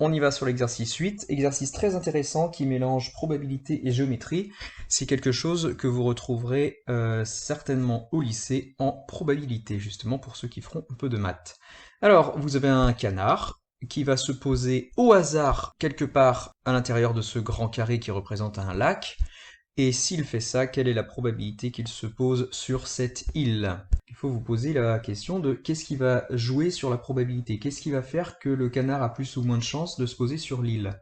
On y va sur l'exercice 8, exercice très intéressant qui mélange probabilité et géométrie. C'est quelque chose que vous retrouverez certainement au lycée en probabilité, justement pour ceux qui feront un peu de maths. Alors, vous avez un canard qui va se poser au hasard quelque part à l'intérieur de ce grand carré qui représente un lac. Et s'il fait ça, quelle est la probabilité qu'il se pose sur cette île? Il faut vous poser la question de qu'est-ce qui va jouer sur la probabilité? Qu'est-ce qui va faire que le canard a plus ou moins de chances de se poser sur l'île?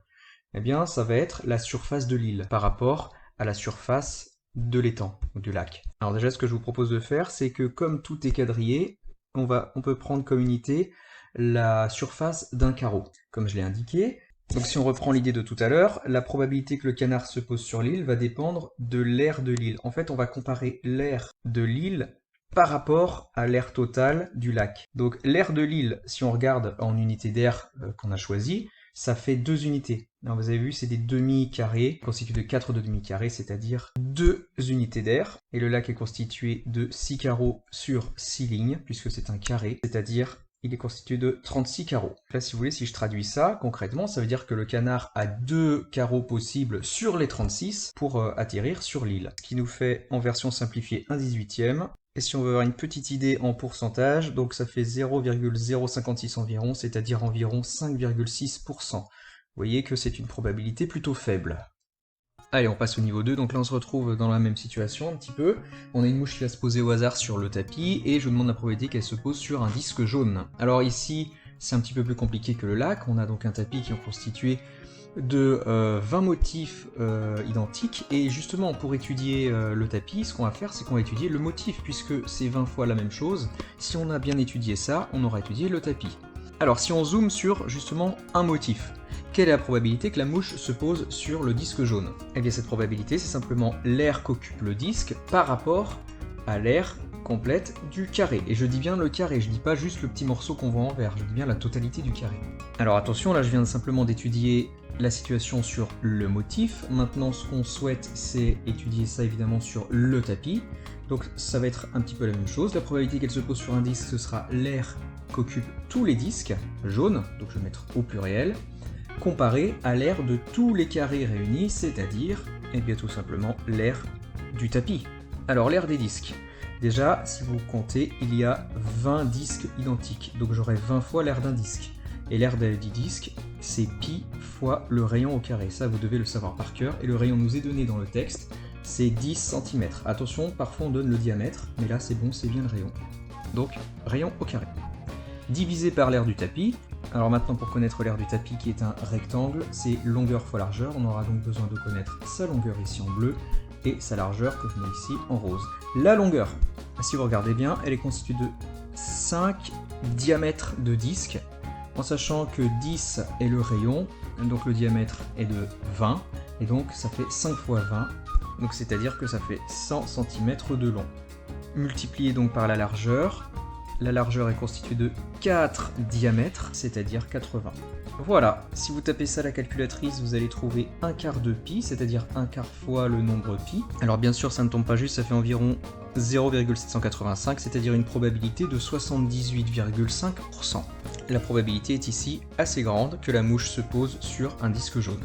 Eh bien, ça va être la surface de l'île par rapport à la surface de l'étang, du lac. Alors déjà, ce que je vous propose de faire, c'est que comme tout est quadrillé, on peut prendre comme unité la surface d'un carreau, comme je l'ai indiqué. Donc si on reprend l'idée de tout à l'heure, la probabilité que le canard se pose sur l'île va dépendre de l'aire de l'île. En fait, on va comparer l'aire de l'île par rapport à l'aire totale du lac. Donc l'aire de l'île, si on regarde en unité d'aire qu'on a choisi, ça fait 2 unités. Alors, vous avez vu, c'est des demi-carrés, constitués de 4 demi-carrés, c'est-à-dire 2 unités d'aire. Et le lac est constitué de 6 carreaux sur 6 lignes, puisque c'est un carré, c'est-à-dire il est constitué de 36 carreaux. Là, si vous voulez, si je traduis ça, concrètement, ça veut dire que le canard a 2 carreaux possibles sur les 36 pour atterrir sur l'île. Ce qui nous fait, en version simplifiée, 1/18e. Et si on veut avoir une petite idée en pourcentage, donc ça fait 0,056 environ, c'est-à-dire environ 5,6%. Vous voyez que c'est une probabilité plutôt faible. Allez, on passe au niveau 2, donc là on se retrouve dans la même situation un petit peu. On a une mouche qui va se poser au hasard sur le tapis, et je demande la probabilité qu'elle se pose sur un disque jaune. Alors ici, c'est un petit peu plus compliqué que le lac, on a donc un tapis qui est constitué de 20 motifs identiques, et justement pour étudier le tapis, ce qu'on va faire, c'est qu'on va étudier le motif, puisque c'est 20 fois la même chose. Si on a bien étudié ça, on aura étudié le tapis. Alors si on zoome sur justement un motif, quelle est la probabilité que la mouche se pose sur le disque jaune? Eh bien cette probabilité, c'est simplement l'aire qu'occupe le disque par rapport à l'aire complète du carré. Et je dis bien le carré, je dis pas juste le petit morceau qu'on voit en vert, je dis bien la totalité du carré. Alors attention, là je viens simplement d'étudier la situation sur le motif. Maintenant ce qu'on souhaite, c'est étudier ça évidemment sur le tapis. Donc ça va être un petit peu la même chose. La probabilité qu'elle se pose sur un disque, ce sera l'aire qu'occupent tous les disques jaunes, donc je vais mettre au pluriel, comparé à l'aire de tous les carrés réunis, c'est-à-dire, eh bien tout simplement, l'aire du tapis. Alors l'aire des disques. Déjà, si vous comptez, il y a 20 disques identiques, donc j'aurai 20 fois l'aire d'un disque. Et l'aire des disques, c'est pi fois le rayon au carré. Ça, vous devez le savoir par cœur, et le rayon nous est donné dans le texte, c'est 10 cm. Attention, parfois on donne le diamètre, mais là c'est bon, c'est bien le rayon. Donc, rayon au carré. Divisé par l'aire du tapis. Alors maintenant, pour connaître l'aire du tapis qui est un rectangle, c'est longueur fois largeur. On aura donc besoin de connaître sa longueur ici en bleu et sa largeur que je mets ici en rose. La longueur, si vous regardez bien, elle est constituée de 5 diamètres de disque, en sachant que 10 est le rayon, donc le diamètre est de 20, et donc ça fait 5 fois 20, donc c'est-à-dire que ça fait 100 cm de long. Multiplié donc par la largeur est constituée de 4 diamètres, c'est-à-dire 80. Voilà, si vous tapez ça à la calculatrice, vous allez trouver un quart de pi, c'est-à-dire un quart fois le nombre pi. Alors bien sûr, ça ne tombe pas juste, ça fait environ 0,785, c'est-à-dire une probabilité de 78,5%. La probabilité est ici assez grande que la mouche se pose sur un disque jaune.